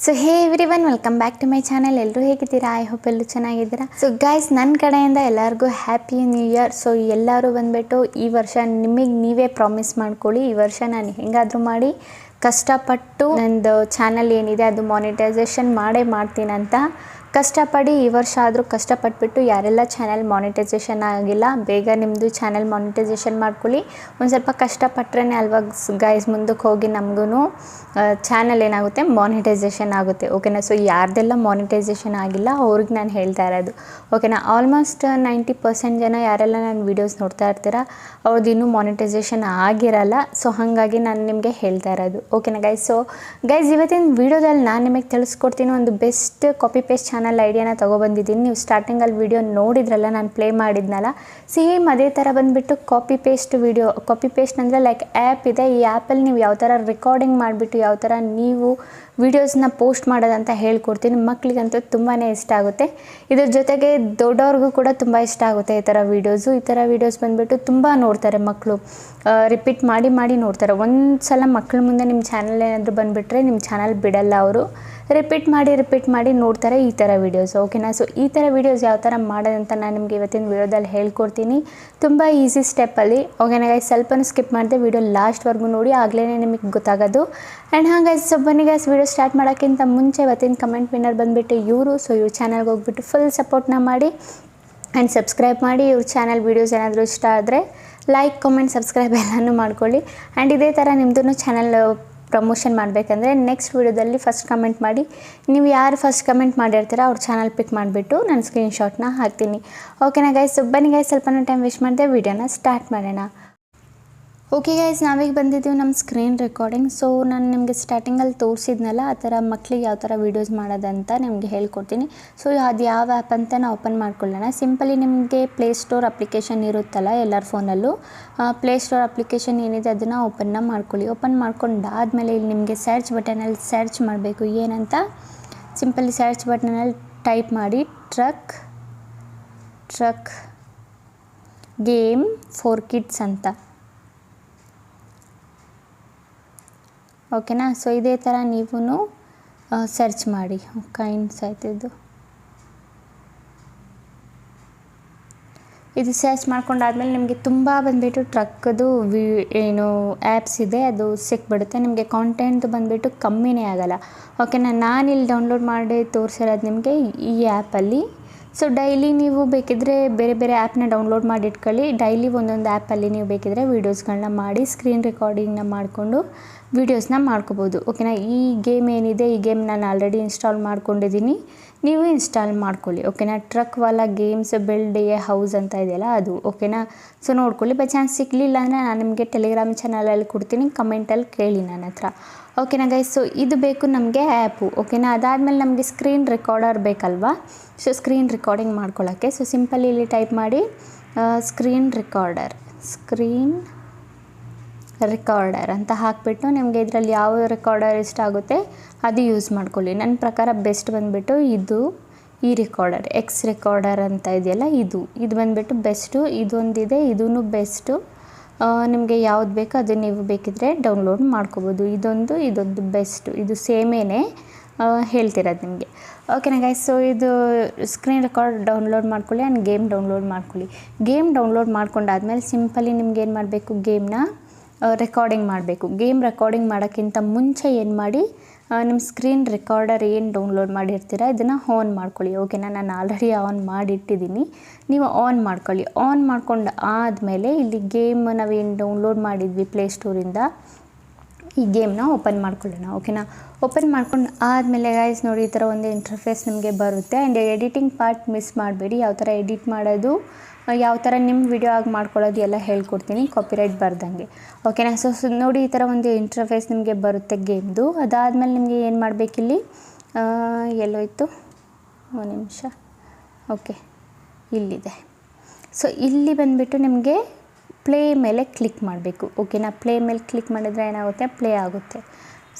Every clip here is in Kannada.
So hey everyone, welcome back to my channel. ಎಲ್ಲರೂ ಹೇಗಿದ್ದೀರಾ? ಐ ಹೋಪ್ ಎಲ್ಲರೂ ಚೆನ್ನಾಗಿದ್ದೀರಾ. ಸೊ ಗೈಸ್, ನನ್ನ ಕಡೆಯಿಂದ ಎಲ್ಲರಿಗೂ ಹ್ಯಾಪಿ ನ್ಯೂ ಇಯರ್. ಸೊ ಎಲ್ಲರೂ ಬಂದುಬಿಟ್ಟು ಈ ವರ್ಷ ನಿಮಗೆ ನೀವೇ ಪ್ರಾಮಿಸ್ ಮಾಡ್ಕೊಳ್ಳಿ, ಈ ವರ್ಷ ನಾನು ಹೆಂಗಾದರೂ ಮಾಡಿ ಕಷ್ಟಪಟ್ಟು ನಂದು ಚಾನಲ್ ಏನಿದೆ ಅದು ಮಾನಿಟೈಸೇಷನ್ ಮಾಡೇ ಮಾಡ್ತೀನಂತ ಕಷ್ಟಪಡಿ. ಈ ವರ್ಷ ಆದರೂ ಕಷ್ಟಪಟ್ಬಿಟ್ಟು ಯಾರೆಲ್ಲ ಚಾನಲ್ ಮಾನಿಟೈಸೇಷನ್ ಆಗಿಲ್ಲ, ಬೇಗ ನಿಮ್ಮದು ಚಾನಲ್ ಮಾನಿಟೈಸೇಷನ್ ಮಾಡ್ಕೊಳ್ಳಿ. ಒಂದು ಸ್ವಲ್ಪ ಕಷ್ಟಪಟ್ರೇ ಅಲ್ವಾ ಗೈಸ್ ಮುಂದಕ್ಕೆ ಹೋಗಿ ನಮಗೂ ಚಾನಲ್ ಏನಾಗುತ್ತೆ, ಮಾನಿಟೈಸೇಷನ್ ಆಗುತ್ತೆ. ಓಕೆನಾ? ಸೊ ಯಾರ್ದೆಲ್ಲ ಮಾನಿಟೈಸೇಷನ್ ಆಗಿಲ್ಲ ಅವ್ರಿಗೆ ನಾನು ಹೇಳ್ತಾ ಇರೋದು. ಓಕೆನಾ? ಆಲ್ಮೋಸ್ಟ್ 90% ಜನ ಯಾರೆಲ್ಲ ನಾನು ವೀಡಿಯೋಸ್ ನೋಡ್ತಾ ಇರ್ತೀರ ಅವ್ರದ್ದು ಇನ್ನೂ ಮಾನಿಟೈಸೇಷನ್ ಆಗಿರಲ್ಲ. ಸೊ ಹಾಗಾಗಿ ನಾನು ನಿಮಗೆ ಹೇಳ್ತಾ ಇರೋದು. ಓಕೆನಾ ಗೈಸ್? ಸೊ ಗೈಸ್, ಇವತ್ತಿನ ವೀಡಿಯೋದಲ್ಲಿ ನಾನು ನಿಮಗೆ ತಿಳಿಸ್ಕೊಡ್ತೀನಿ ಒಂದು ಬೆಸ್ಟ್ ಕಾಪಿ ಪೇಸ್ಟ್ ಚಾನಲ್ ಐಡಿಯಾನ ತೊಗೊಬಂದಿದ್ದೀನಿ. ನೀವು ಸ್ಟಾರ್ಟಿಂಗಲ್ಲಿ ವೀಡಿಯೋ ನೋಡಿದ್ರಲ್ಲ, ನಾನು ಪ್ಲೇ ಮಾಡಿದ್ನಲ್ಲ, ಸೇಮ್ ಅದೇ ಥರ ಬಂದುಬಿಟ್ಟು copy paste video. Copy paste ಅಂದರೆ ಲೈಕ್ ಆ್ಯಪ್ ಇದೆ. ಈ ಆ್ಯಪಲ್ಲಿ ನೀವು ಯಾವ ಥರ ರೆಕಾರ್ಡಿಂಗ್ ಮಾಡಿಬಿಟ್ಟು ಯಾವ ಥರ ನೀವು ವೀಡಿಯೋಸ್ನ ಪೋಸ್ಟ್ ಮಾಡೋದಂತ ಹೇಳ್ಕೊಡ್ತೀನಿ. ಮಕ್ಕಳಿಗಂತೂ ತುಂಬಾ ಇಷ್ಟ ಆಗುತ್ತೆ. ಇದ್ರ ಜೊತೆಗೆ ದೊಡ್ಡವ್ರಿಗೂ ಕೂಡ ತುಂಬ ಇಷ್ಟ ಆಗುತ್ತೆ ಈ ಥರ ವೀಡಿಯೋಸು. ಈ ಥರ ವೀಡಿಯೋಸ್ ಬಂದುಬಿಟ್ಟು ತುಂಬ ನೋಡ್ತಾರೆ ಮಕ್ಕಳು, ರಿಪೀಟ್ ಮಾಡಿ ಮಾಡಿ ನೋಡ್ತಾರೆ. ಒಂದು ಸಲ ಮಕ್ಕಳ ಮುಂದೆ ನಿಮ್ಮ ಚಾನಲ್ ಏನಾದರೂ ಬಂದುಬಿಟ್ರೆ ನಿಮ್ಮ ಚಾನಲ್ ಬಿಡಲ್ಲ ಅವರು, ರಿಪೀಟ್ ಮಾಡಿ ನೋಡ್ತಾರೆ ಈ ಥರ ವೀಡಿಯೋಸ್. ಓಕೆನಾ? ಸೊ ಈ ಥರ ವೀಡಿಯೋಸ್ ಯಾವ ಥರ ಮಾಡೋದಂತ ನಾನು ನಿಮಗೆ ಇವತ್ತಿನ ವೀಡಿಯೋದಲ್ಲಿ ಹೇಳ್ಕೊಡ್ತೀನಿ, ತುಂಬ ಈಸಿ ಸ್ಟೆಪ್ಪಲ್ಲಿ. ಓಕೆನಾ ಗೈಸ್? ಸ್ವಲ್ಪನೂ ಸ್ಕಿಪ್ ಮಾಡಿದೆ, ವೀಡಿಯೋ ಲಾಸ್ಟ್ವರೆಗೂ ನೋಡಿ, ಆಗಲೇ ನಿಮಗೆ ಗೊತ್ತಾಗೋದು. ಆ್ಯಂಡ್ ಹಾಂ ಗೈಸ್, ಸೊ ಬನ್ನಿ ಗೈಸ್, ವೀಡಿಯೋ ಸ್ಟಾರ್ಟ್ ಮಾಡೋಕ್ಕಿಂತ ಮುಂಚೆ ಇವತ್ತಿನ ಕಮೆಂಟ್ ವಿನ್ನರ್ ಬಂದುಬಿಟ್ಟು ಇವರು. ಸೊ ಇವ್ರ ಚಾನಲ್ಗೆ ಹೋಗ್ಬಿಟ್ಟು ಫುಲ್ ಸಪೋರ್ಟ್ನ ಮಾಡಿ ಆ್ಯಂಡ್ ಸಬ್ಸ್ಕ್ರೈಬ್ ಮಾಡಿ. ಇವ್ರ ಚಾನಲ್ ವೀಡಿಯೋಸ್ ಏನಾದರೂ ಇಷ್ಟ ಆದರೆ ಲೈಕ್, ಕಾಮೆಂಟ್, ಸಬ್ಸ್ಕ್ರೈಬ್ ಎಲ್ಲನೂ ಮಾಡ್ಕೊಳ್ಳಿ. ಆ್ಯಂಡ್ ಇದೇ ಥರ ನಿಮ್ಮದು ಚಾನಲ್ ಪ್ರಮೋಷನ್ ಮಾಡಬೇಕಂದ್ರೆ ನೆಕ್ಸ್ಟ್ ವೀಡಿಯೋದಲ್ಲಿ ಫಸ್ಟ್ ಕಮೆಂಟ್ ಮಾಡಿ. ನೀವು ಯಾರು ಫಸ್ಟ್ ಕಮೆಂಟ್ ಮಾಡಿರ್ತೀರ ಅವ್ರ ಚಾನಲ್ ಪಿಕ್ ಮಾಡಿಬಿಟ್ಟು ನಾನು ಸ್ಕ್ರೀನ್ಶಾಟ್ನ ಹಾಕ್ತೀನಿ. ಓಕೆನಾ ಗೈಸ್? ಬನ್ನಿ ಗೈಸ್, ಸ್ವಲ್ಪನೂ ಟೈಮ್ ವೇಸ್ಟ್ ಮಾಡಿದೆ, ವೀಡಿಯೋನ ಸ್ಟಾರ್ಟ್ ಮಾಡೋಣ. ಓಕೆ ಗೈಸ್, ನಾವೀಗ ಬಂದಿದ್ದೀವಿ ನಮ್ಮ ಸ್ಕ್ರೀನ್ ರೆಕಾರ್ಡಿಂಗ್. ಸೊ ನಾನು ನಿಮಗೆ ಸ್ಟಾರ್ಟಿಂಗಲ್ಲಿ ತೋರಿಸಿದ್ನಲ್ಲ ಆ ಥರ ಮಕ್ಕಳಿಗೆ ಯಾವ ಥರ ವೀಡಿಯೋಸ್ ಮಾಡೋದಂತ ನಿಮಗೆ ಹೇಳ್ಕೊಡ್ತೀನಿ. ಸೊ ಅದು ಯಾವ ಆ್ಯಪ್ ಅಂತ ನಾವು ಓಪನ್ ಮಾಡ್ಕೊಳ್ಳೋಣ. ಸಿಂಪಲಿ ನಿಮಗೆ ಪ್ಲೇಸ್ಟೋರ್ ಅಪ್ಲಿಕೇಶನ್ ಇರುತ್ತಲ್ಲ ಎಲ್ಲರ ಫೋನಲ್ಲೂ, ಪ್ಲೇಸ್ಟೋರ್ ಅಪ್ಲಿಕೇಶನ್ ಏನಿದೆ ಅದನ್ನು ಓಪನ್ನ ಮಾಡ್ಕೊಳ್ಳಿ. ಓಪನ್ ಮಾಡ್ಕೊಂಡಾದಮೇಲೆ ಇಲ್ಲಿ ನಿಮಗೆ ಸರ್ಚ್ ಬಟನಲ್ಲಿ ಸರ್ಚ್ ಮಾಡಬೇಕು. ಏನಂತ ಸಿಂಪಲಿ ಸರ್ಚ್ ಬಟನಲ್ಲಿ ಟೈಪ್ ಮಾಡಿ ಟ್ರಕ್ ಗೇಮ್ ಫಾರ್ ಕಿಡ್ಸ್ ಅಂತ. ಓಕೆನಾ? ಸೊ ಇದೇ ಥರ ನೀವು ಸರ್ಚ್ ಮಾಡಿ. ಕೈಂಡ್ಸ್ ಆಯ್ತಿದ್ದು ಇದು ಸರ್ಚ್ ಮಾಡ್ಕೊಂಡಾದ್ಮೇಲೆ ನಿಮಗೆ ತುಂಬ ಬಂದುಬಿಟ್ಟು ಟ್ರಕ್ಕದು ಏನು ಆ್ಯಪ್ಸ್ ಇದೆ ಅದು ಸಿಕ್ಬಿಡುತ್ತೆ. ನಿಮಗೆ ಕಾಂಟೆಂಟ್ ಬಂದುಬಿಟ್ಟು ಕಮ್ಮಿನೇ ಆಗೋಲ್ಲ. ಓಕೆನಾ? ನಾನಿಲ್ಲಿ ಡೌನ್ಲೋಡ್ ಮಾಡಿ ತೋರಿಸಿರೋದು ನಿಮಗೆ ಈ ಆ್ಯಪಲ್ಲಿ. ಸೊ ಡೈಲಿ ನೀವು ಬೇಕಿದ್ದರೆ ಬೇರೆ ಬೇರೆ ಆ್ಯಪ್ನ ಡೌನ್ಲೋಡ್ ಮಾಡಿ ಇಟ್ಕೊಳ್ಳಿ. ಡೈಲಿ ಒಂದೊಂದು ಆ್ಯಪಲ್ಲಿ ನೀವು ಬೇಕಿದ್ದರೆ ವೀಡಿಯೋಸ್ಗಳನ್ನ ಮಾಡಿ ಸ್ಕ್ರೀನ್ ರೆಕಾರ್ಡಿಂಗ್ನ ಮಾಡಿಕೊಂಡು ವೀಡಿಯೋಸ್ನ ಮಾಡ್ಕೋಬೋದು. ಓಕೆನಾ? ಈ ಗೇಮ್ ಏನಿದೆ ಈ ಗೇಮ್ ನಾನು ಆಲ್ರೆಡಿ ಇನ್ಸ್ಟಾಲ್ ಮಾಡ್ಕೊಂಡಿದ್ದೀನಿ, ನೀವು ಇನ್ಸ್ಟಾಲ್ ಮಾಡ್ಕೊಳ್ಳಿ. ಓಕೆನಾ? Truck Vala games build A house ಅಂತ ಇದೆಯಲ್ಲ ಅದು. ಓಕೆನಾ? ಸೊ ನೋಡ್ಕೊಳ್ಳಿ. ಬೈ ಚಾನ್ಸ್ ಸಿಗಲಿಲ್ಲ ಅಂದರೆ ನಾನು ನಿಮಗೆ ಟೆಲಿಗ್ರಾಮ್ ಚಾನಲಲ್ಲಿ ಕೊಡ್ತೀನಿ, ಕಮೆಂಟಲ್ಲಿ ಕೇಳಿ ನನ್ನ ಹತ್ರ. ಓಕೆನಾ ಗೈಸ್? ಸೊ ಇದು ಬೇಕು ನಮಗೆ ಆ್ಯಪು. ಓಕೆನಾ? ಅದಾದಮೇಲೆ ನಮಗೆ ಸ್ಕ್ರೀನ್ ರೆಕಾರ್ಡರ್ ಬೇಕಲ್ವಾ? ಸೊ ಸ್ಕ್ರೀನ್ ರೆಕಾರ್ಡಿಂಗ್ ಮಾಡ್ಕೊಳ್ಳೋಕ್ಕೆ ಸೊ ಸಿಂಪಲಿ ಇಲ್ಲಿ ಟೈಪ್ ಮಾಡಿ ಸ್ಕ್ರೀನ್ ರೆಕಾರ್ಡರ್ ಅಂತ ಹಾಕಿಬಿಟ್ಟು ನಿಮಗೆ ಇದರಲ್ಲಿ ಯಾವ ರೆಕಾರ್ಡರ್ ಇಷ್ಟ ಆಗುತ್ತೆ ಅದು ಯೂಸ್ ಮಾಡ್ಕೊಳ್ಳಿ. ನನ್ನ ಪ್ರಕಾರ ಬೆಸ್ಟ್ ಬಂದುಬಿಟ್ಟು ಈ ರೆಕಾರ್ಡರ್ ಎಕ್ಸ್ ರೆಕಾರ್ಡರ್ ಅಂತ ಇದೆಯಲ್ಲ ಇದು ಬಂದುಬಿಟ್ಟು ಬೆಸ್ಟು. ಇದೊಂದಿದೆ, ಇದೂ ಬೆಸ್ಟು. ನಿಮಗೆ ಯಾವ್ದು ಬೇಕೋ ಅದು ನೀವು ಬೇಕಿದ್ದರೆ ಡೌನ್ಲೋಡ್ ಮಾಡ್ಕೋಬೋದು. ಇದೊಂದು ಬೆಸ್ಟು, ಇದು ಸೇಮೇನೆ ಹೇಳ್ತಿರೋದು ನಿಮಗೆ. ಓಕೆನಾ ಗೈಸ್? ಸೊ ಇದು ಸ್ಕ್ರೀನ್ ರೆಕಾರ್ಡ್ ಡೌನ್ಲೋಡ್ ಮಾಡ್ಕೊಳ್ಳಿ ಆ್ಯಂಡ್ ಗೇಮ್ ಡೌನ್ಲೋಡ್ ಮಾಡ್ಕೊಳ್ಳಿ. ಗೇಮ್ ಡೌನ್ಲೋಡ್ ಮಾಡ್ಕೊಂಡಾದ್ಮೇಲೆ ಸಿಂಪಲಿ ನಿಮ್ಗೆ ಏನು ಮಾಡಬೇಕು, ಗೇಮ್ನ ರೆಕಾರ್ಡಿಂಗ್ ಮಾಡಬೇಕು. ಗೇಮ್ ರೆಕಾರ್ಡಿಂಗ್ ಮಾಡೋಕ್ಕಿಂತ ಮುಂಚೆ ಏನು ಮಾಡಿ, ನಿಮ್ಮ ಸ್ಕ್ರೀನ್ ರೆಕಾರ್ಡರ್ ಏನು ಡೌನ್ಲೋಡ್ ಮಾಡಿರ್ತೀರ ಇದನ್ನು ಆನ್ ಮಾಡ್ಕೊಳ್ಳಿ. ಓಕೆನಾ? ನಾನು ಆಲ್ರೆಡಿ ಆನ್ ಮಾಡಿಟ್ಟಿದ್ದೀನಿ, ನೀವು ಆನ್ ಮಾಡ್ಕೊಳ್ಳಿ. ಆನ್ ಮಾಡ್ಕೊಂಡು ಆದಮೇಲೆ ಇಲ್ಲಿ ಗೇಮ್ ನಾವೇನು ಡೌನ್ಲೋಡ್ ಮಾಡಿದ್ವಿ ಪ್ಲೇಸ್ಟೋರಿಂದ ಈ ಗೇಮ್ನ ಓಪನ್ ಮಾಡ್ಕೊಳ್ಳೋಣ. ಓಕೆನಾ? ಓಪನ್ ಮಾಡ್ಕೊಂಡು ಆದಮೇಲೆ ಗೈಸ್ ನೋಡಿ ಈ ಥರ ಒಂದು ಇಂಟರ್ಫೇಸ್ ನಿಮಗೆ ಬರುತ್ತೆ. ಆ್ಯಂಡ್ ಎಡಿಟಿಂಗ್ ಪಾರ್ಟ್ ಮಿಸ್ ಮಾಡಬೇಡಿ. ಯಾವ ಥರ ಎಡಿಟ್ ಮಾಡೋದು, ಯಾವ ಥರ ನಿಮ್ಮ ವಿಡಿಯೋ ಆಗಿ ಮಾಡ್ಕೊಳ್ಳೋದು ಎಲ್ಲ ಹೇಳ್ಕೊಡ್ತೀನಿ ಕಾಪಿರೈಟ್ ಬರ್ದಂಗೆ. ಓಕೆನಾ? ಸೊ ನೋಡಿ ಈ ಥರ ಒಂದು ಇಂಟರ್ಫೇಸ್ ನಿಮಗೆ ಬರುತ್ತೆ ಗೇಮ್ದು. ಅದಾದಮೇಲೆ ನಿಮಗೆ ಏನು ಮಾಡಬೇಕಿಲ್ಲಿ, ಎಲ್ಲೋಯ್ತು ಒಂದು ನಿಮಿಷ. ಓಕೆ, ಇಲ್ಲಿದೆ. ಸೊ ಇಲ್ಲಿ ಬಂದುಬಿಟ್ಟು ನಿಮಗೆ ಪ್ಲೇ ಮೇಲೆ ಕ್ಲಿಕ್ ಮಾಡಬೇಕು. ಓಕೆನಾ? ಪ್ಲೇ ಮೇಲೆ ಕ್ಲಿಕ್ ಮಾಡಿದರೆ ಏನಾಗುತ್ತೆ, ಪ್ಲೇ ಆಗುತ್ತೆ.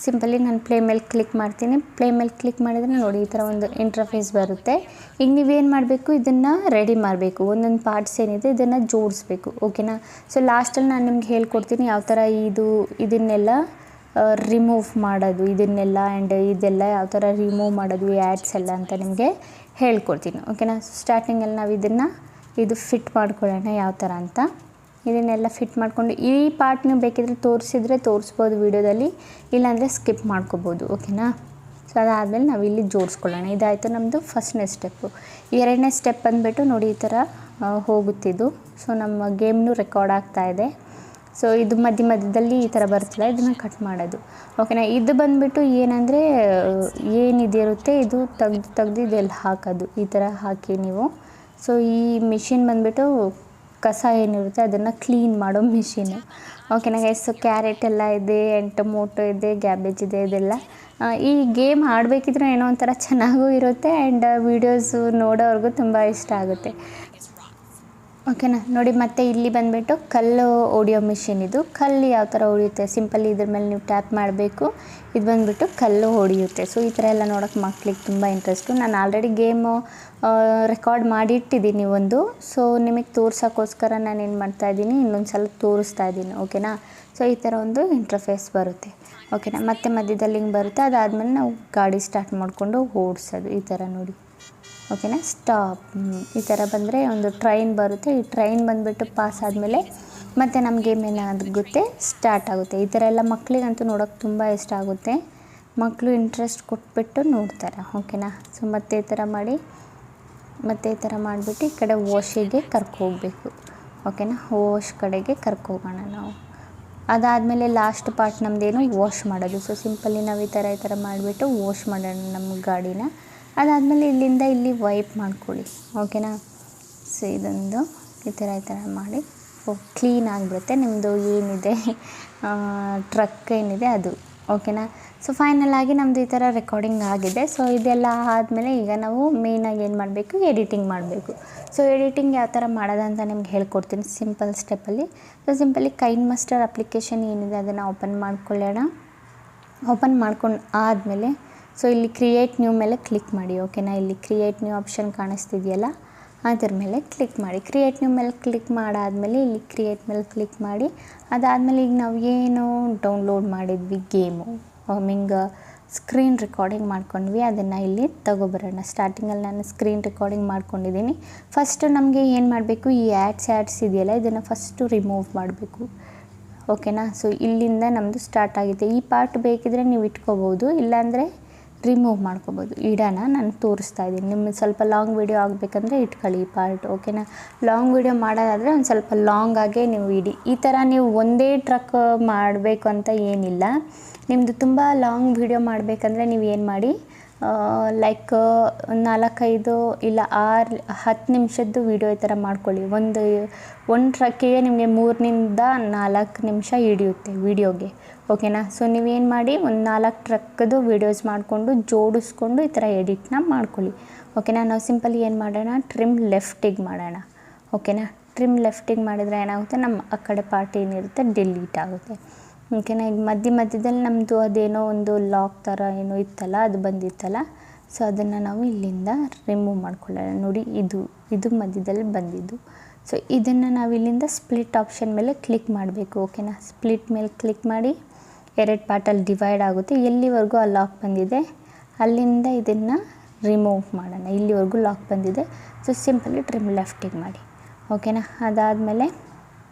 ಸಿಂಪಲಿ ನಾನು ಪ್ಲೇ ಮೇಲೆ ಕ್ಲಿಕ್ ಮಾಡ್ತೀನಿ. ಪ್ಲೇ ಮೇಲೆ ಕ್ಲಿಕ್ ಮಾಡಿದರೆ ನೋಡಿ ಈ ಥರ ಒಂದು ಇಂಟರ್ಫೇಸ್ ಬರುತ್ತೆ. ಈಗ ನೀವೇನು ಮಾಡಬೇಕು, ಇದನ್ನು ರೆಡಿ ಮಾಡಬೇಕು. ಒಂದೊಂದು ಪಾರ್ಟ್ಸ್ ಏನಿದೆ ಇದನ್ನು ಜೋಡಿಸ್ಬೇಕು. ಓಕೆನಾ? ಸೊ ಲಾಸ್ಟಲ್ಲಿ ನಾನು ನಿಮ್ಗೆ ಹೇಳ್ಕೊಡ್ತೀನಿ ಯಾವ ಥರ ಇದನ್ನೆಲ್ಲ ರಿಮೂವ್ ಮಾಡೋದು ಇದನ್ನೆಲ್ಲ ಆ್ಯಂಡ್ ಇದೆಲ್ಲ ಯಾವ ಥರ ರಿಮೂವ್ ಮಾಡೋದು ಈ ಆ್ಯಡ್ಸ್ ಎಲ್ಲ ಅಂತ ನಿಮಗೆ ಹೇಳ್ಕೊಡ್ತೀನಿ ಓಕೆನಾ. ಸ್ಟಾರ್ಟಿಂಗಲ್ಲಿ ನಾವು ಇದು ಫಿಟ್ ಮಾಡ್ಕೊಳ್ಳೋಣ ಯಾವ ಥರ ಅಂತ. ಇದನ್ನೆಲ್ಲ ಫಿಟ್ ಮಾಡಿಕೊಂಡು ಈ ಪಾರ್ಟ್ ನೀವು ಬೇಕಿದ್ರೆ ತೋರಿಸ್ಬೋದು ವೀಡಿಯೋದಲ್ಲಿ, ಇಲ್ಲಾಂದರೆ ಸ್ಕಿಪ್ ಮಾಡ್ಕೋಬೋದು ಓಕೆನಾ. ಸೊ ಅದಾದಮೇಲೆ ನಾವು ಇಲ್ಲಿ ಜೋಡಿಸ್ಕೊಳ್ಳೋಣ. ಇದಾಯಿತು ನಮ್ಮದು ಫಸ್ಟ್ನೇ ಸ್ಟೆಪ್ಪು. ಎರಡನೇ ಸ್ಟೆಪ್ ಬಂದುಬಿಟ್ಟು ನೋಡಿ ಈ ಥರ ಹೋಗುತ್ತಿದ್ದು. ಸೊ ನಮ್ಮ ಗೇಮ್ನು ರೆಕಾರ್ಡ್ ಆಗ್ತಾಯಿದೆ. ಸೊ ಇದು ಮಧ್ಯದಲ್ಲಿ ಈ ಥರ ಬರ್ತಲ್ಲ, ಇದನ್ನು ಕಟ್ ಮಾಡೋದು ಓಕೆನಾ. ಇದು ಬಂದುಬಿಟ್ಟು ಏನಂದರೆ ಏನಿದಿರುತ್ತೆ ಇದು ತೆಗ್ದು ಇದೆಲ್ಲ ಹಾಕೋದು, ಈ ಥರ ಹಾಕಿ ನೀವು. ಸೊ ಈ ಮಿಷಿನ್ ಬಂದುಬಿಟ್ಟು ಕಸ ಏನಿರುತ್ತೆ ಅದನ್ನು ಕ್ಲೀನ್ ಮಾಡೋ ಮಿಷಿನು ಓಕೆನಾ ಗೈಸ್. ಸೊ ಕ್ಯಾರೆಟ್ ಎಲ್ಲ ಇದೆ ಆ್ಯಂಡ್ ಟೊಮೊಟೊ ಇದೆ, ಗ್ಯಾಬೇಜ್ ಇದೆ, ಇದೆಲ್ಲ. ಈ ಗೇಮ್ ಆಡಬೇಕಿದ್ರೆ ಏನೋ ಒಂಥರ ಚೆನ್ನಾಗೂ ಇರುತ್ತೆ ಆ್ಯಂಡ್ ವೀಡಿಯೋಸು ನೋಡೋವ್ರಿಗೂ ತುಂಬ ಇಷ್ಟ ಆಗುತ್ತೆ ಓಕೆನಾ. ನೋಡಿ ಮತ್ತೆ ಇಲ್ಲಿ ಬಂದುಬಿಟ್ಟು ಕಲ್ಲು ಹೊಡಿಯೋ ಮಿಷಿನ್. ಇದು ಕಲ್ಲು ಯಾವ ಥರ ಹೊಡಿಯುತ್ತೆ ಸಿಂಪಲ್ಲಿ ಇದ್ರ ಮೇಲೆ ನೀವು ಟ್ಯಾಪ್ ಮಾಡಬೇಕು, ಇದು ಬಂದುಬಿಟ್ಟು ಕಲ್ಲು ಹೊಡಿಯುತ್ತೆ. ಸೊ ಈ ಥರ ಎಲ್ಲ ನೋಡೋಕ್ಕೆ ಮಕ್ಳಿಗೆ ತುಂಬ ಇಂಟ್ರೆಸ್ಟು. ನಾನು ಆಲ್ರೆಡಿ ಗೇಮು ರೆಕಾರ್ಡ್ ಮಾಡಿಟ್ಟಿದ್ದೀನಿ ಒಂದು. ಸೊ ನಿಮಗೆ ತೋರ್ಸೋಕ್ಕೋಸ್ಕರ ನಾನು ಏನು ಮಾಡ್ತಾಯಿದ್ದೀನಿ, ಇನ್ನೊಂದು ಸಲ ತೋರಿಸ್ತಾ ಇದ್ದೀನಿ ಓಕೆನಾ. ಸೊ ಈ ಥರ ಒಂದು ಇಂಟರ್ಫೇಸ್ ಬರುತ್ತೆ ಓಕೆನಾ. ಮತ್ತೆ ಮಧ್ಯದಲ್ಲಿ ಹಿಂಗೆ ಬರುತ್ತೆ. ಅದಾದಮೇಲೆ ನಾವು ಗಾಡಿ ಸ್ಟಾರ್ಟ್ ಮಾಡಿಕೊಂಡು ಓಡಿಸೋದು ಈ ಥರ ನೋಡಿ ಓಕೆನಾ. ಸ್ಟಾಪ್ ಈ ಥರ ಬಂದರೆ ಒಂದು ಟ್ರೈನ್ ಬರುತ್ತೆ. ಈ ಟ್ರೈನ್ ಬಂದುಬಿಟ್ಟು ಪಾಸ್ ಆದಮೇಲೆ ಮತ್ತು ನಮ್ಮ ಗೇಮ್ ಏನಾಗುತ್ತೆ ಸ್ಟಾರ್ಟ್ ಆಗುತ್ತೆ. ಈ ಥರ ಎಲ್ಲ ಮಕ್ಕಳಿಗಂತೂ ನೋಡೋಕ್ಕೆ ತುಂಬ ಇಷ್ಟ ಆಗುತ್ತೆ. ಮಕ್ಕಳು ಇಂಟ್ರೆಸ್ಟ್ ಕೊಟ್ಬಿಟ್ಟು ನೋಡ್ತಾರೆ ಓಕೆನಾ. ಸೊ ಮತ್ತೆ ಈ ಥರ ಮಾಡಿಬಿಟ್ಟು ಈ ಕಡೆ ವಾಶಿಗೆ ಕರ್ಕೋಗ್ಬೇಕು ಓಕೆನಾ. ವಾಶ್ ಕಡೆಗೆ ಕರ್ಕೋಗೋಣ ನಾವು. ಅದಾದಮೇಲೆ ಲಾಸ್ಟ್ ಪಾರ್ಟ್ ನಮ್ಮದೇನು ವಾಶ್ ಮಾಡೋದು. ಸೊ ಸಿಂಪಲ್ಲಿ ನಾವು ಈ ಥರ ಮಾಡಿಬಿಟ್ಟು ವಾಶ್ ಮಾಡೋಣ ನಮ್ಮ ಗಾಡಿನ. ಅದಾದಮೇಲೆ ಇಲ್ಲಿಂದ ಇಲ್ಲಿ ವೈಪ್ ಮಾಡ್ಕೊಳ್ಳಿ ಓಕೆನಾ. ಸೊ ಇದೊಂದು ಈ ಥರ ಮಾಡಿ ಕ್ಲೀನ್ ಆಗಿಬಿಡುತ್ತೆ ನಿಮ್ಮದು ಏನಿದೆ ಟ್ರಕ್ ಏನಿದೆ ಅದು ಓಕೆನಾ. ಸೊ ಫೈನಲಾಗಿ ನಮ್ಮದು ಈ ಥರ ರೆಕಾರ್ಡಿಂಗ್ ಆಗಿದೆ. ಸೊ ಇದೆಲ್ಲ ಆದಮೇಲೆ ಈಗ ನಾವು ಮೇಯ್ನಾಗಿ ಏನು ಮಾಡಬೇಕು, ಎಡಿಟಿಂಗ್ ಮಾಡಬೇಕು. ಸೊ ಎಡಿಟಿಂಗ್ ಯಾವ ಥರ ಮಾಡೋದಂತ ನಿಮ್ಗೆ ಹೇಳ್ಕೊಡ್ತೀನಿ ಸಿಂಪಲ್ ಸ್ಟೆಪ್ಪಲ್ಲಿ. So simply Kine Master application ಏನಿದೆ ಅದನ್ನು ಓಪನ್ ಮಾಡ್ಕೊಳ್ಳೋಣ. ಓಪನ್ ಮಾಡ್ಕೊಂಡು ಆದಮೇಲೆ ಸೊ ಇಲ್ಲಿ ಕ್ರಿಯೇಟ್ ನ್ಯೂ ಮೇಲೆ ಕ್ಲಿಕ್ ಮಾಡಿ ಓಕೆನಾ. ಇಲ್ಲಿ ಕ್ರಿಯೇಟ್ ನ್ಯೂ ಆಪ್ಷನ್ ಕಾಣಿಸ್ತಿದೆಯಲ್ಲ ಅದ್ರ ಮೇಲೆ ಕ್ಲಿಕ್ ಮಾಡಿ. ಕ್ರಿಯೇಟ್ ನ್ಯೂ ಮೇಲೆ ಕ್ಲಿಕ್ ಮಾಡಾದಮೇಲೆ ಇಲ್ಲಿ ಕ್ರಿಯೇಟ್ ಮೇಲೆ ಕ್ಲಿಕ್ ಮಾಡಿ. ಅದಾದಮೇಲೆ ಈಗ ನಾವು ಏನು ಡೌನ್ಲೋಡ್ ಮಾಡಿದ್ವಿ ಗೇಮು ಸ್ಕ್ರೀನ್ ರೆಕಾರ್ಡಿಂಗ್ ಮಾಡ್ಕೊಂಡ್ವಿ, ಅದನ್ನು ಇಲ್ಲಿ ತಗೊಬರೋಣ. ಸ್ಟಾರ್ಟಿಂಗಲ್ಲಿ ನಾನು ಸ್ಕ್ರೀನ್ ರೆಕಾರ್ಡಿಂಗ್ ಮಾಡ್ಕೊಂಡಿದ್ದೀನಿ. ಫಸ್ಟು ನಮಗೆ ಏನು ಮಾಡಬೇಕು, ಈ ಆ್ಯಡ್ಸ್ ಇದೆಯಲ್ಲ ಇದನ್ನು ಫಸ್ಟು ರಿಮೂವ್ ಮಾಡಬೇಕು ಓಕೆನಾ. ಸೊ ಇಲ್ಲಿಂದ ನಮ್ಮದು ಸ್ಟಾರ್ಟ್ ಆಗಿದೆ. ಈ ಪಾರ್ಟ್ ಬೇಕಿದ್ರೆ ನೀವು ಇಟ್ಕೋಬೋದು, ಇಲ್ಲಾಂದರೆ ರಿಮೂವ್ ಮಾಡ್ಕೋಬೋದು. ಇಡೋಣ, ನಾನು ತೋರಿಸ್ತಾ ಇದ್ದೀನಿ. ನಿಮಗೆ ಸ್ವಲ್ಪ ಲಾಂಗ್ ವೀಡಿಯೋ ಆಗಬೇಕಂದ್ರೆ ಇಟ್ಕೊಳ್ಳಿ ಈ ಪಾರ್ಟ್ ಓಕೆನಾ. ಲಾಂಗ್ ವೀಡಿಯೋ ಮಾಡೋದಾದರೆ ಒಂದು ಸ್ವಲ್ಪ ಲಾಂಗಾಗೇ ನೀವು ಇಡಿ. ಈ ಥರ ನೀವು ಒಂದೇ ಟ್ರಕ್ ಮಾಡಬೇಕು ಅಂತ ಏನಿಲ್ಲ. ನಿಮ್ಮದು ತುಂಬ ಲಾಂಗ್ ವೀಡಿಯೋ ಮಾಡಬೇಕಂದ್ರೆ ನೀವು ಏನು ಮಾಡಿ, ಲೈಕ್ 4-5 ಇಲ್ಲ 6-10 ನಿಮಿಷದ್ದು ವೀಡಿಯೋ ಈ ಥರ ಮಾಡ್ಕೊಳ್ಳಿ. ಒಂದು ಟ್ರಕ್ಕಿಗೆ ನಿಮಗೆ 3-4 ನಿಮಿಷ ಹಿಡಿಯುತ್ತೆ ವೀಡಿಯೋಗೆ ಓಕೆನಾ. ಸೊ ನೀವೇನು ಮಾಡಿ ಒಂದು 4 ಟ್ರಕ್ಕದು ವೀಡಿಯೋಸ್ ಮಾಡಿಕೊಂಡು ಜೋಡಿಸ್ಕೊಂಡು ಈ ಥರ ಎಡಿಟ್ನ ಮಾಡ್ಕೊಳ್ಳಿ ಓಕೆನಾ. ನಾವು ಸಿಂಪಲಿ ಏನು ಮಾಡೋಣ, ಟ್ರಿಮ್ ಲೆಫ್ಟಿಗೆ ಮಾಡೋಣ ಓಕೆನಾ. ಟ್ರಿಮ್ ಲೆಫ್ಟಿಗೆ ಮಾಡಿದರೆ ಏನಾಗುತ್ತೆ, ನಮ್ಮ ಆ ಕಡೆ ಪಾರ್ಟ್ ಏನಿರುತ್ತೆ ಡಿಲೀಟ್ ಆಗುತ್ತೆ ಓಕೆನಾ. ಈಗ ಮಧ್ಯದಲ್ಲಿ ನಮ್ಮದು ಅದೇನೋ ಒಂದು ಲಾಕ್ ಥರ ಏನೋ ಇತ್ತಲ್ಲ ಅದು ಬಂದಿತ್ತಲ್ಲ. ಸೊ ಅದನ್ನು ನಾವು ಇಲ್ಲಿಂದ ರಿಮೂವ್ ಮಾಡ್ಕೊಳ್ಳೋಣ. ನೋಡಿ ಇದು ಮಧ್ಯದಲ್ಲಿ ಬಂದಿದ್ದು. ಸೊ ಇದನ್ನು ನಾವು ಇಲ್ಲಿಂದ ಸ್ಪ್ಲಿಟ್ ಆಪ್ಷನ್ ಮೇಲೆ ಕ್ಲಿಕ್ ಮಾಡಬೇಕು ಓಕೆನಾ. ಸ್ಪ್ಲಿಟ್ ಮೇಲೆ ಕ್ಲಿಕ್ ಮಾಡಿ 2 ಪಾರ್ಟಲ್ಲಿ ಡಿವೈಡ್ ಆಗುತ್ತೆ. ಎಲ್ಲಿವರೆಗೂ ಆ ಲಾಕ್ ಬಂದಿದೆ ಅಲ್ಲಿಂದ ಇದನ್ನು ರಿಮೂವ್ ಮಾಡೋಣ. ಇಲ್ಲಿವರೆಗೂ ಲಾಕ್ ಬಂದಿದೆ. ಸೊ ಸಿಂಪಲಿ ಟ್ರಿಮ್ ಲೆಫ್ಟಿಗೆ ಮಾಡಿ ಓಕೆನಾ. ಅದಾದಮೇಲೆ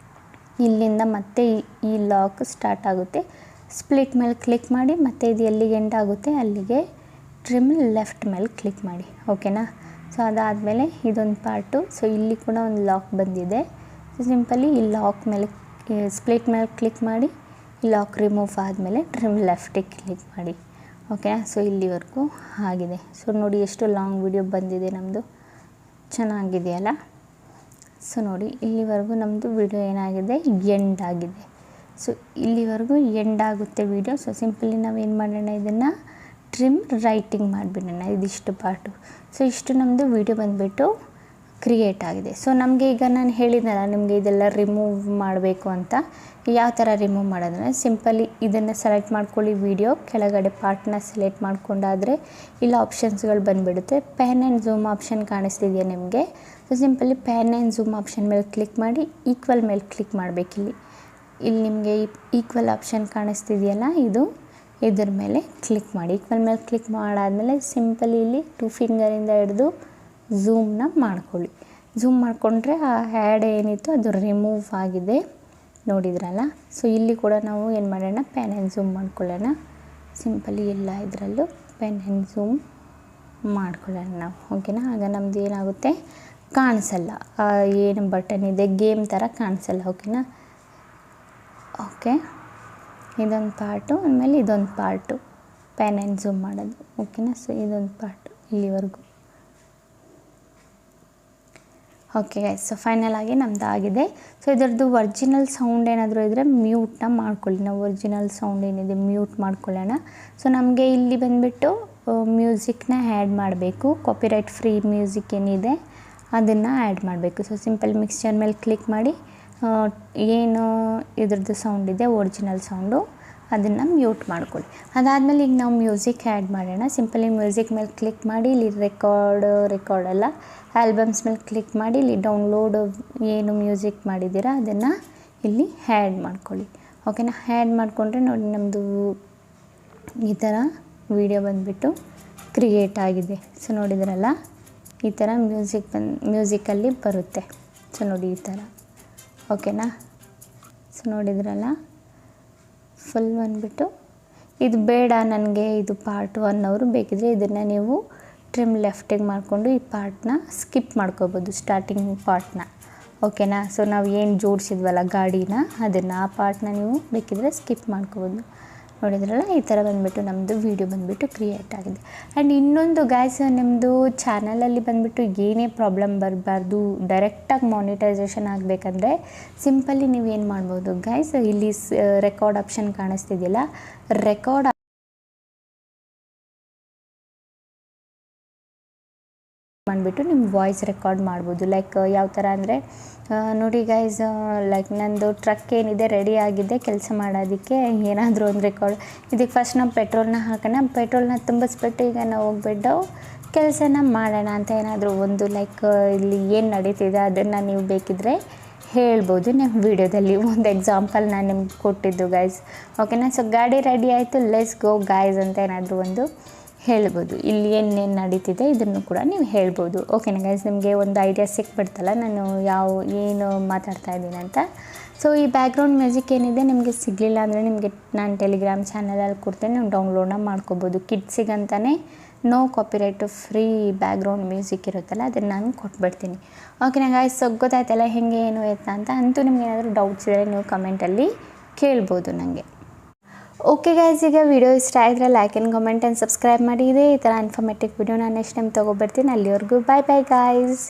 ಇಲ್ಲಿಂದ ಮತ್ತೆ ಈ ಲಾಕ್ ಸ್ಟಾರ್ಟ್ ಆಗುತ್ತೆ. ಸ್ಪ್ಲಿಟ್ ಮೇಲೆ ಕ್ಲಿಕ್ ಮಾಡಿ ಮತ್ತು ಇದು ಎಲ್ಲಿಗೆ ಎಂಡ್ ಆಗುತ್ತೆ ಅಲ್ಲಿಗೆ ಟ್ರಿಮ್ ಲೆಫ್ಟ್ ಮೇಲೆ ಕ್ಲಿಕ್ ಮಾಡಿ ಓಕೆನಾ. ಸೊ ಅದಾದಮೇಲೆ ಇದೊಂದು ಪಾರ್ಟು. ಸೊ ಇಲ್ಲಿ ಕೂಡ ಒಂದು ಲಾಕ್ ಬಂದಿದೆ. ಸೊ ಸಿಂಪಲಿ ಈ ಲಾಕ್ ಮೇಲೆ ಸ್ಪ್ಲಿಟ್ ಮೇಲೆ ಕ್ಲಿಕ್ ಮಾಡಿ, ಈ ಲಾಕ್ ರಿಮೂವ್ ಆದಮೇಲೆ ಟ್ರಿಮ್ ಲೆಫ್ಟಿಗೆ ಕ್ಲಿಕ್ ಮಾಡಿ ಓಕೆನಾ. ಸೊ ಇಲ್ಲಿವರೆಗೂ ಆಗಿದೆ. ಸೊ ನೋಡಿ ಎಷ್ಟು ಲಾಂಗ್ ವಿಡಿಯೋ ಬಂದಿದೆ ನಮ್ಮದು, ಚೆನ್ನಾಗಿದೆಯಲ್ಲ. ಸೊ ನೋಡಿ ಇಲ್ಲಿವರೆಗೂ ನಮ್ಮದು ವಿಡಿಯೋ ಏನಾಗಿದೆ, ಎಂಡ್ ಆಗಿದೆ. ಸೊ ಇಲ್ಲಿವರೆಗೂ ಎಂಡ್ ಆಗುತ್ತೆ ವಿಡಿಯೋ. ಸೊ ಸಿಂಪಲಿ ನಾವೇನು ಮಾಡೋಣ, ಇದನ್ನು ಟ್ರಿಮ್ ರೈಟಿಂಗ್ ಮಾಡಿಬಿಡೋಣ ಇದಿಷ್ಟು ಪಾರ್ಟು. ಸೊ ಇಷ್ಟು ನಮ್ಮದು ವಿಡಿಯೋ ಬಂದುಬಿಟ್ಟು ಕ್ರಿಯೇಟ್ ಆಗಿದೆ. ಸೊ ನಮಗೆ ಈಗ ನಾನು ಹೇಳಿದ್ನಲ್ಲ ನಿಮಗೆ ಇದೆಲ್ಲ ರಿಮೂವ್ ಮಾಡಬೇಕು ಅಂತ. ಯಾವ ಥರ ರಿಮೂವ್ ಮಾಡೋದಂದರೆ ಸಿಂಪಲಿ ಇದನ್ನು ಸೆಲೆಕ್ಟ್ ಮಾಡ್ಕೊಳ್ಳಿ, ವಿಡಿಯೋ ಕೆಳಗಡೆ ಪಾರ್ಟ್ನ ಸೆಲೆಕ್ಟ್ ಮಾಡ್ಕೊಂಡಾದರೆ ಇಲ್ಲ ಆಪ್ಷನ್ಸ್ಗಳು ಬಂದುಬಿಡುತ್ತೆ. ಪ್ಯಾನ್ ಆ್ಯಂಡ್ ಝೂಮ್ ಆಪ್ಷನ್ ಕಾಣಿಸ್ತಿದೆಯಾ ನಿಮಗೆ. So simply PAN and zoom option ಮೇಲೆ ಕ್ಲಿಕ್ ಮಾಡಿ ಈಕ್ವಲ್ ಮೇಲೆ ಕ್ಲಿಕ್ ಮಾಡಬೇಕಿಲ್ಲಿ ಇಲ್ಲಿ ನಿಮಗೆ ಈಕ್ವಲ್ ಆಪ್ಷನ್ ಕಾಣಿಸ್ತಿದೆಯಲ್ಲ, ಇದ್ರ ಮೇಲೆ ಕ್ಲಿಕ್ ಮಾಡಿ. ಈಕ್ವಲ್ ಮೇಲೆ ಕ್ಲಿಕ್ ಮಾಡಾದಮೇಲೆ ಸಿಂಪಲಿ ಇಲ್ಲಿ 2 ಫಿಂಗರಿಂದ ಹಿಡಿದು ಝೂಮ್ನ ಮಾಡ್ಕೊಳ್ಳಿ. ಝೂಮ್ ಮಾಡಿಕೊಂಡ್ರೆ ಆ ಹ್ಯಾಡ್ ಏನಿತ್ತು ಅದು ರಿಮೂವ್ ಆಗಿದೆ, ನೋಡಿದ್ರಲ್ಲ. ಸೊ ಇಲ್ಲಿ ಕೂಡ ನಾವು ಏನು ಮಾಡೋಣ, ಪೆನ್ ಆ್ಯಂಡ್ ಝೂಮ್ ಮಾಡ್ಕೊಳ್ಳೋಣ. ಸಿಂಪಲಿ ಎಲ್ಲ ಇದರಲ್ಲೂ ಪೆನ್ ಆ್ಯಂಡ್ ಝೂಮ್ ಮಾಡ್ಕೊಳ್ಳೋಣ ನಾವು, ಓಕೆನಾ. ಆಗ ನಮ್ಮದು ಏನಾಗುತ್ತೆ, ಕಾಣಿಸಲ್ಲ, ಏನು ಬಟನ್ ಇದೆ ಗೇಮ್ ಥರ ಕಾಣಿಸಲ್ಲ, ಓಕೆನಾ. ಓಕೆ, ಇದೊಂದು ಪಾರ್ಟು, ಆಮೇಲೆ ಇದೊಂದು ಪಾರ್ಟು ಪೆನ್ ಆ್ಯಂಡ್ ಝೂಮ್ ಮಾಡೋದು, ಓಕೆನಾ. ಸೊ ಇದೊಂದು ಪಾರ್ಟು ಇಲ್ಲಿವರೆಗೂ. ಓಕೆ ಗೈಸ್, ಸೊ ಫೈನಲ್ ಆಗಿ ನಮ್ಮದು ಆಗಿದೆ. ಸೊ ಇದರದ್ದು ಒರಿಜಿನಲ್ ಸೌಂಡ್ ಏನಾದರೂ ಇದ್ದರೆ ಮ್ಯೂಟ್ನ ಮಾಡ್ಕೊಳ್ಳಿ. ನಾವು ಒರಿಜಿನಲ್ ಸೌಂಡ್ ಏನಿದೆ ಮ್ಯೂಟ್ ಮಾಡ್ಕೊಳ್ಳೋಣ. ಸೊ ನಮಗೆ ಇಲ್ಲಿ ಬಂದುಬಿಟ್ಟು ಮ್ಯೂಸಿಕ್ನ ಆ್ಯಡ್ ಮಾಡಬೇಕು. ಕಾಪಿರೈಟ್ ಫ್ರೀ ಮ್ಯೂಸಿಕ್ ಏನಿದೆ ಅದನ್ನು ಆ್ಯಡ್ ಮಾಡಬೇಕು. ಸೊ ಸಿಂಪಲ್ ಮಿಕ್ಸ್ಚರ್ ಮೇಲೆ ಕ್ಲಿಕ್ ಮಾಡಿ ಏನು ಇದ್ರದ್ದು ಸೌಂಡ್ ಇದೆ ಒರಿಜಿನಲ್ ಸೌಂಡು ಅದನ್ನು ಮ್ಯೂಟ್ ಮಾಡ್ಕೊಳ್ಳಿ. ಅದಾದಮೇಲೆ ಈಗ ನಾವು ಮ್ಯೂಸಿಕ್ ಆ್ಯಡ್ ಮಾಡೋಣ. ಸಿಂಪಲಿ ಮ್ಯೂಸಿಕ್ ಮೇಲೆ ಕ್ಲಿಕ್ ಮಾಡಿ ಇಲ್ಲಿ ರೆಕಾರ್ಡ್ ಅಲ್ಲ ಆಲ್ಬಮ್ಸ್ ಮೇಲೆ ಕ್ಲಿಕ್ ಮಾಡಿ ಇಲ್ಲಿ ಡೌನ್ಲೋಡ್ ಏನು ಮ್ಯೂಸಿಕ್ ಮಾಡಿದ್ದೀರಾ ಅದನ್ನು ಇಲ್ಲಿ ಆ್ಯಡ್ ಮಾಡ್ಕೊಳ್ಳಿ, ಓಕೆನಾ. ಆ್ಯಡ್ ಮಾಡಿಕೊಂಡ್ರೆ ನೋಡಿ ನಮ್ಮದು ಈ ಥರ ವಿಡಿಯೋ ಬಂದುಬಿಟ್ಟು ಕ್ರಿಯೇಟ್ ಆಗಿದೆ. ಸೊ ನೋಡಿದ್ರಲ್ಲ, ಈ ಥರ ಮ್ಯೂಸಿಕಲ್ಲಿ ಬರುತ್ತೆ. ಸೊ ನೋಡಿ ಈ ಥರ, ಓಕೆನಾ. ಸೊ ನೋಡಿದ್ರಲ್ಲ, ಫುಲ್ ಬಂದುಬಿಟ್ಟು ಇದು ಬೇಡ ನನಗೆ, ಇದು ಪಾರ್ಟ್ 1 ಅವರು ಬೇಕಿದ್ರೆ ಇದನ್ನು ನೀವು ಟ್ರಿಮ್ ಲೆಫ್ಟಿಗೆ ಮಾಡಿಕೊಂಡು ಈ ಪಾರ್ಟ್ನ ಸ್ಕಿಪ್ ಮಾಡ್ಕೋಬೋದು, ಸ್ಟಾರ್ಟಿಂಗ್ ಪಾರ್ಟ್ನ, ಓಕೆನಾ. ಸೊ ನಾವು ಏನು ಜೋಡಿಸಿದ್ವಲ್ಲ ಗಾಡಿನ ಅದನ್ನು, ಆ ಪಾರ್ಟ್ನ ನೀವು ಬೇಕಿದ್ರೆ ಸ್ಕಿಪ್ ಮಾಡ್ಕೋಬೋದು. ನೋಡಿದ್ರಲ್ಲ, ಈ ಥರ ಬಂದುಬಿಟ್ಟು ನಮ್ಮದು ವೀಡಿಯೋ ಬಂದುಬಿಟ್ಟು ಕ್ರಿಯೇಟ್ ಆಗಿದೆ. ಆ್ಯಂಡ್ ಇನ್ನೊಂದು ಗೈಸ್, ನಿಮ್ಮದು ಚಾನಲಲ್ಲಿ ಬಂದುಬಿಟ್ಟು ಏನೇ ಪ್ರಾಬ್ಲಮ್ ಬರಬಾರ್ದು, ಡೈರೆಕ್ಟಾಗಿ ಮಾನಿಟೈಸೇಷನ್ ಆಗಬೇಕಂದ್ರೆ ಸಿಂಪಲಿ ನೀವು ಏನು ಮಾಡ್ಬೋದು ಗೈಸ್, ಇಲ್ಲಿ ರೆಕಾರ್ಡ್ ಆಪ್ಷನ್ ಕಾಣಿಸ್ತಿದೆಯಲ್ಲ, ರೆಕಾರ್ಡ್ ಮಾಡಿಬಿಟ್ಟು ನಿಮ್ಮ ವಾಯ್ಸ್ ರೆಕಾರ್ಡ್ ಮಾಡ್ಬೋದು. ಲೈಕ್ ಯಾವ ಥರ ಅಂದರೆ ನೋಡಿ ಗೈಸ್, ಲೈಕ್ ನಂದು ಟ್ರಕ್ ಏನಿದೆ ರೆಡಿ ಆಗಿದೆ ಕೆಲಸ ಮಾಡೋದಕ್ಕೆ, ಏನಾದರೂ ಒಂದು ರೆಕಾರ್ಡ್. ಇದಕ್ಕೆ ಫಸ್ಟ್ ನಾವು ಪೆಟ್ರೋಲ್ನ ಹಾಕೋಣ, ಪೆಟ್ರೋಲ್ನ ತುಂಬಿಸ್ಬಿಟ್ಟು ಈಗ ನಾವು ಹೋಗ್ಬಿಟ್ಟು ಕೆಲಸನ ಮಾಡೋಣ ಅಂತ ಏನಾದರೂ ಒಂದು ಲೈಕ್ ಇಲ್ಲಿ ಏನು ನಡೀತಿದೆ ಅದನ್ನು ನೀವು ಬೇಕಿದ್ರೆ ಹೇಳ್ಬೋದು ನಿಮ್ಮ ವೀಡಿಯೋದಲ್ಲಿ. ಒಂದು ಎಕ್ಸಾಂಪಲ್ ನಾನು ನಿಮ್ಗೆ ಕೊಟ್ಟಿದ್ದು ಗೈಸ್, ಓಕೆನಾ. ಸೊ ಗಾಡಿ ರೆಡಿ ಆಯಿತು, ಲೆಟ್ಸ್ ಗೋ ಗೈಸ್ ಅಂತ ಏನಾದರೂ ಒಂದು ಹೇಳ್ಬೋದು. ಇಲ್ಲಿ ಏನೇನು ನಡೀತಿದೆ ಇದನ್ನು ಕೂಡ ನೀವು ಹೇಳ್ಬೋದು, ಓಕೆನಾ ಗೈಸ್. ನಿಮಗೆ ಒಂದು ಐಡಿಯಾ ಸಿಕ್ಬಿಡ್ತಲ್ಲ ನಾನು ಏನು ಮಾತಾಡ್ತಾ ಇದ್ದೀನಿ ಅಂತ. ಸೊ ಈ ಬ್ಯಾಕ್ಗ್ರೌಂಡ್ ಮ್ಯೂಸಿಕ್ ಏನಿದೆ ನಿಮಗೆ ಸಿಗಲಿಲ್ಲ ಅಂದರೆ ನಿಮಗೆ ನಾನು ಟೆಲಿಗ್ರಾಮ್ ಚಾನಲಲ್ಲಿ ಕೊಡ್ತೇನೆ, ನೀವು ಡೌನ್ಲೋಡ್ನ ಮಾಡ್ಕೋಬೋದು. ಕಿಡ್ಸಿಗಂತಲೇ ನೋ ಕಾಪಿರೈಟು ಫ್ರೀ ಬ್ಯಾಕ್ಗ್ರೌಂಡ್ ಮ್ಯೂಸಿಕ್ ಇರುತ್ತಲ್ಲ ಅದನ್ನು ನಾನು ಕೊಟ್ಬಿಡ್ತೀನಿ, ಓಕೆನಾ ಗೈಸ್. ಸೊ ಗೊತ್ತಾಯ್ತಲ್ಲ ಹೆಂಗೆ ಏನು ಎತ್ತ ಅಂತ. ಅಂತೂ ನಿಮ್ಗೆ ಏನಾದರೂ ಡೌಟ್ಸ್ ಇದ್ದರೆ ನೀವು ಕಮೆಂಟಲ್ಲಿ ಕೇಳ್ಬೋದು ನನಗೆ. ಓಕೆ ಗೈಸ್, ಈಗ ವಿಡಿಯೋ ಇಷ್ಟ ಆಗಿದ್ರೆ like and comment and subscribe ಮಾಡಿ. ಈ ಥರ ಇನ್ಫಾರ್ಮೇಟಿವ್ ವಿಡಿಯೋ ನಾನು ನೆಕ್ಸ್ಟ್ ಟೈಮ್ ತೊಗೊಬರ್ತೀನಿ. ಅಲ್ಲಿವರೆಗೂ ಬಾಯ್ ಬಾಯ್ ಗೈಸ್.